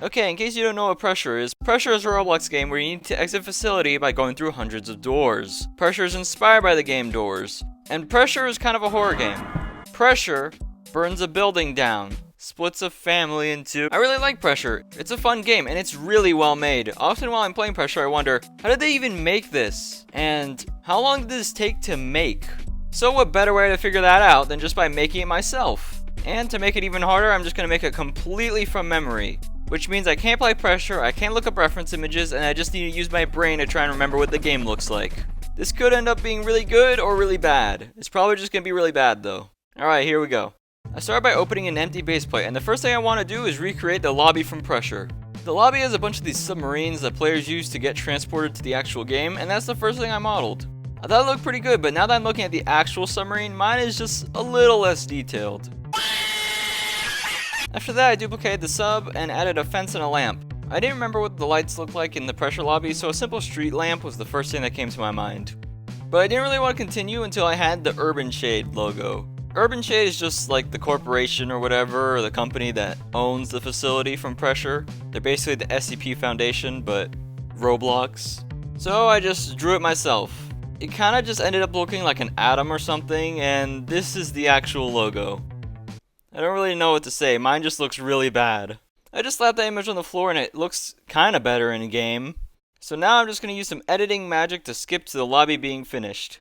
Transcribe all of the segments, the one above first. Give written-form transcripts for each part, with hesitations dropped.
Okay, in case you don't know what Pressure is a Roblox game where you need to exit a facility by going through hundreds of doors. Pressure is inspired by the game Doors, and Pressure is kind of a horror game. Pressure burns a building down, splits a family in two. I really like Pressure. It's a fun game, and it's really well made. Often while I'm playing Pressure, I wonder, how did they even make this? And how long did this take to make? So what better way to figure that out than just by making it myself? And to make it even harder, I'm just going to make it completely from memory. Which means I can't play Pressure, I can't look up reference images, and I just need to use my brain to try and remember what the game looks like. This could end up being really good or really bad. It's probably just going to be really bad though. Alright, here we go. I start by opening an empty base plate, and the first thing I want to do is recreate the lobby from Pressure. The lobby has a bunch of these submarines that players use to get transported to the actual game, and that's the first thing I modeled. I thought it looked pretty good, but now that I'm looking at the actual submarine, mine is just a little less detailed. After that, I duplicated the sub and added a fence and a lamp. I didn't remember what the lights looked like in the Pressure lobby, so a simple street lamp was the first thing that came to my mind. But I didn't really want to continue until I had the Urban Shade logo. Urban Shade is just like the corporation or whatever, or the company that owns the facility from Pressure. They're basically the SCP Foundation, but Roblox. So I just drew it myself. It kinda just ended up looking like an atom or something, and this is the actual logo. I don't really know what to say, mine just looks really bad. I just slapped that image on the floor and it looks kinda better in game. So now I'm just gonna use some editing magic to skip to the lobby being finished.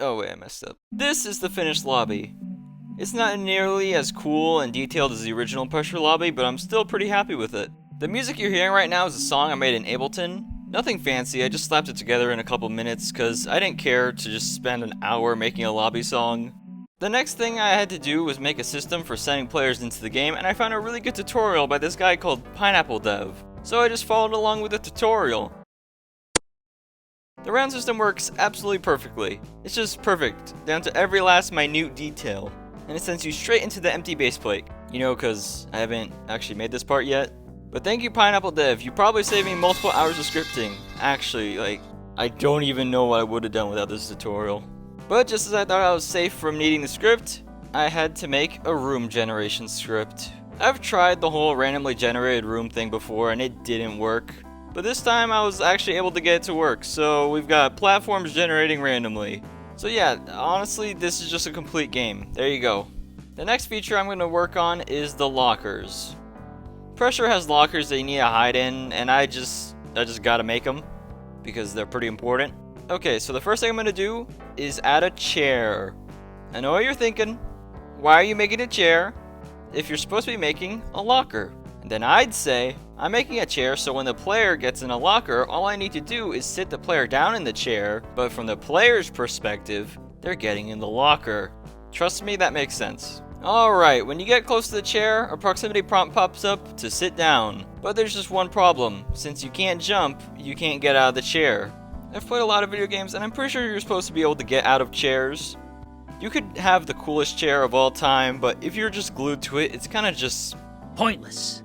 Oh wait, I messed up. This is the finished lobby. It's not nearly as cool and detailed as the original Pressure lobby, but I'm still pretty happy with it. The music you're hearing right now is a song I made in Ableton. Nothing fancy, I just slapped it together in a couple minutes because I didn't care to just spend an hour making a lobby song. The next thing I had to do was make a system for sending players into the game, and I found a really good tutorial by this guy called gamedev. So I just followed along with the tutorial. The round system works absolutely perfectly. It's just perfect, down to every last minute detail. And it sends you straight into the empty base plate. You know, cause I haven't actually made this part yet. But thank you gamedev, you probably saved me multiple hours of scripting. Actually, I don't even know what I would have done without this tutorial. But just as I thought I was safe from needing the script, I had to make a room generation script. I've tried the whole randomly generated room thing before and it didn't work. But this time I was actually able to get it to work, so we've got platforms generating randomly. So yeah, honestly, this is just a complete game. There you go. The next feature I'm going to work on is the lockers. Pressure has lockers that you need to hide in, and I just gotta make them because they're pretty important. Okay, so the first thing I'm going to do is add a chair. I know what you're thinking. Why are you making a chair if you're supposed to be making a locker? And then I'd say, I'm making a chair so when the player gets in a locker, all I need to do is sit the player down in the chair, but from the player's perspective, they're getting in the locker. Trust me, that makes sense. Alright, when you get close to the chair, a proximity prompt pops up to sit down. But there's just one problem. Since you can't jump, you can't get out of the chair. I've played a lot of video games, and I'm pretty sure you're supposed to be able to get out of chairs. You could have the coolest chair of all time, but if you're just glued to it, it's kinda just pointless.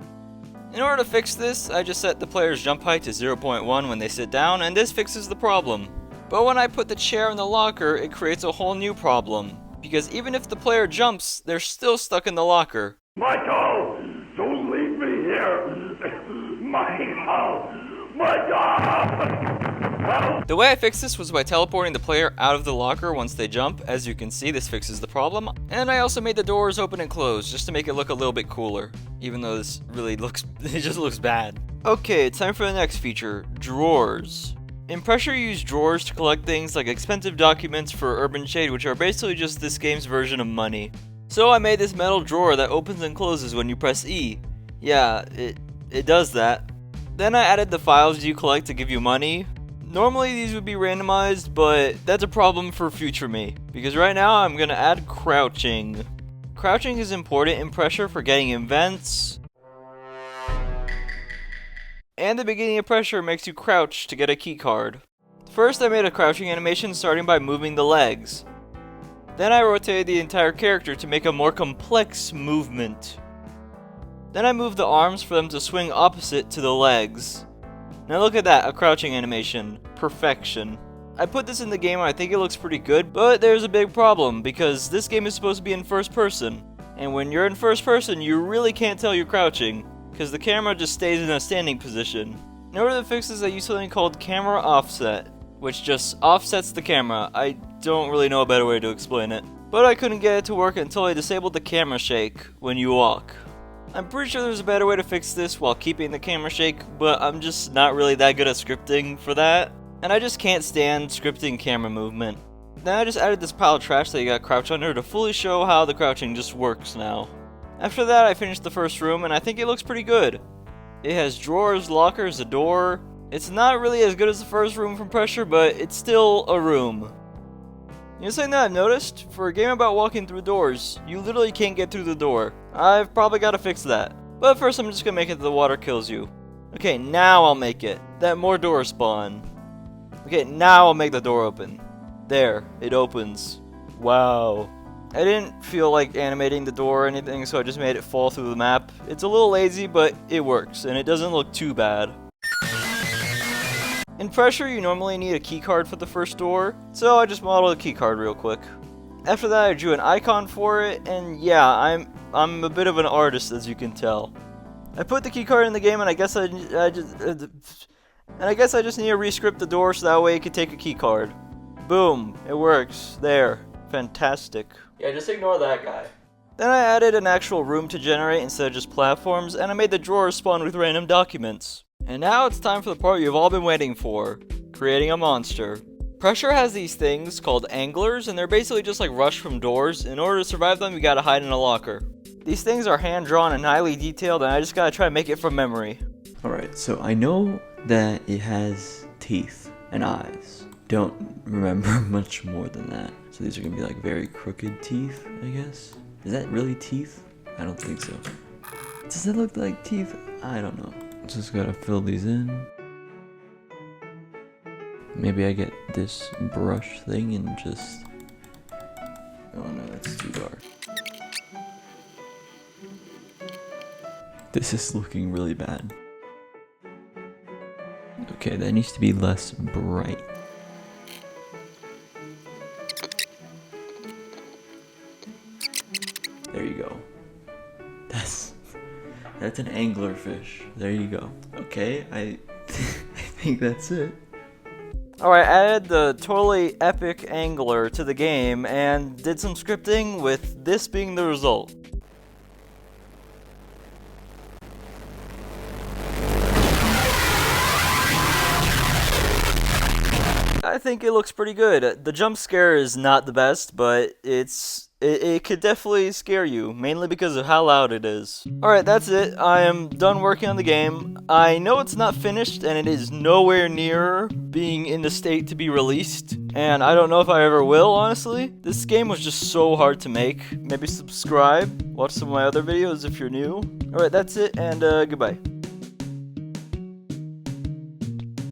In order to fix this, I just set the player's jump height to 0.1 when they sit down, and this fixes the problem. But when I put the chair in the locker, it creates a whole new problem. Because even if the player jumps, they're still stuck in the locker. Michael! Don't leave me here! Michael! The way I fixed this was by teleporting the player out of the locker once they jump. As you can see, this fixes the problem. And I also made the doors open and close just to make it look a little bit cooler. Even though this really it just looks bad. Okay, it's time for the next feature, drawers. In Pressure, you use drawers to collect things like expensive documents for Urban Shade, which are basically just this game's version of money. So I made this metal drawer that opens and closes when you press E. Yeah, it does that. Then I added the files you collect to give you money. Normally these would be randomized, but that's a problem for future me, because right now I'm gonna add crouching. Crouching is important in Pressure for getting events, and the beginning of Pressure makes you crouch to get a key card. First I made a crouching animation starting by moving the legs. Then I rotated the entire character to make a more complex movement. Then I moved the arms for them to swing opposite to the legs. Now look at that, a crouching animation. Perfection. I put this in the game and I think it looks pretty good, but there's a big problem because this game is supposed to be in first person. And when you're in first person, you really can't tell you're crouching. because the camera just stays in a standing position. In order to fix this, I use something called camera offset, which just offsets the camera. I don't really know a better way to explain it. But I couldn't get it to work until I disabled the camera shake when you walk. I'm pretty sure there's a better way to fix this while keeping the camera shake, but I'm just not really that good at scripting for that. And I just can't stand scripting camera movement. Then I just added this pile of trash that you gotta crouch under to fully show how the crouching just works now. After that, I finished the first room, and I think it looks pretty good. It has drawers, lockers, a door. It's not really as good as the first room from Pressure, but it's still a room. You know something that I've noticed? For a game about walking through doors, you literally can't get through the door. I've probably got to fix that. But first I'm just gonna make it that the water kills you. Okay, now I'll make it that more doors spawn. Okay, now I'll make the door open. There, it opens. Wow. I didn't feel like animating the door or anything, so I just made it fall through the map. It's a little lazy, but it works, and it doesn't look too bad. In Pressure, you normally need a keycard for the first door, so I just modeled a keycard real quick. After that, I drew an icon for it, and yeah, I'm a bit of an artist, as you can tell. I put the keycard in the game, and I guess I just need to rescript the door so that way it could take a keycard. Boom, it works. There, fantastic. Yeah, just ignore that guy. Then I added an actual room to generate instead of just platforms, and I made the drawers spawn with random documents. And now it's time for the part you've all been waiting for, creating a monster. Pressure has these things called anglers, and they're basically just like rush from doors. In order to survive them, you gotta hide in a locker. These things are hand-drawn and highly detailed, and I just gotta try to make it from memory. Alright, so I know that it has teeth and eyes. Don't remember much more than that. So these are gonna be like very crooked teeth, I guess. Is that really teeth? I don't think so. Does it look like teeth? I don't know. Just gotta fill these in. Maybe I get this brush thing and just... Oh no, that's too dark. This is looking really bad. Okay, that needs to be less bright. There you go. That's an anglerfish. There you go. Okay, I think that's it. Alright, I added the totally epic angler to the game and did some scripting with this being the result. I think it looks pretty good. The jump scare is not the best, but it could definitely scare you, mainly because of how loud it is. Alright, that's it. I am done working on the game. I know it's not finished, and it is nowhere near being in the state to be released, and I don't know if I ever will, honestly. This game was just so hard to make. Maybe subscribe, watch some of my other videos if you're new. Alright, that's it, and goodbye.